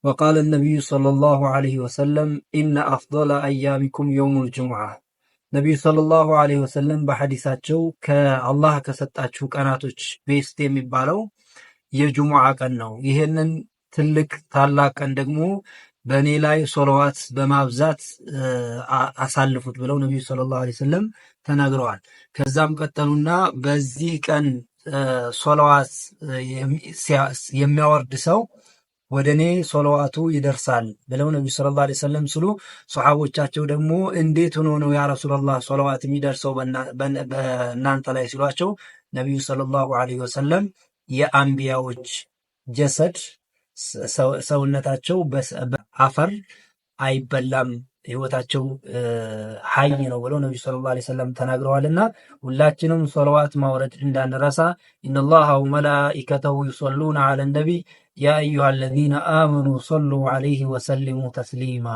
وقال النبي صلى الله عليه وسلم إن أفضل أيامكم يوم الجمعة ነቢዩ ሰለላሁ ዐለይሂ ወሰለም በሐዲሳቸው ከአላህ ከሰጣችሁ ቀናቶች ቤስት የሚባለው የጁሙዓ ቀን ነው። ይህንን ትልቅ ታላቅ ቀን ደግሞ በእኔ ላይ ሶለዋት በማብዛት አሳልፉት ብለው ነቢዩ ሰለላሁ ዐለይሂ ወሰለም ተናግረዋል። ከዛም ቀጠሉና በዚህ ቀን ሶለዋት የሚያወርድ ሰው ወደ እኔ ሶለዋቱ ይደርሳል ብለው ነቢዩ ሰለላሁ ዐለይሂ ወሰለም ስሉ ሶሐቦቻቸው ደግሞ እንዴት ሆኖ ነው ያ ረሱላላህ ሶለዋት የሚደርሰው በእናንተ ላይ ሲሏቸው ነቢዩ ሰለላሁ ዐለይሂ ወሰለም የአንቢያዎች ጀሰድ ሰውነታቸው በአፈር አይበላም ህይወታቸው ሀይ ነው ብለው ነብዩ ሰለላሁ ዐለይሂ ወሰለም ተናግረዋልና ሁላችንም ሶለዋት ማውረድ እንዳንረሳ። ኢነላሃ ወመላኢከተሁ ዩሰሉነ ዐለን ነቢይ ያ አዩሀለዚነ አመኑ ሰሉ ዐለይሂ ወሰሊሙ ተስሊማ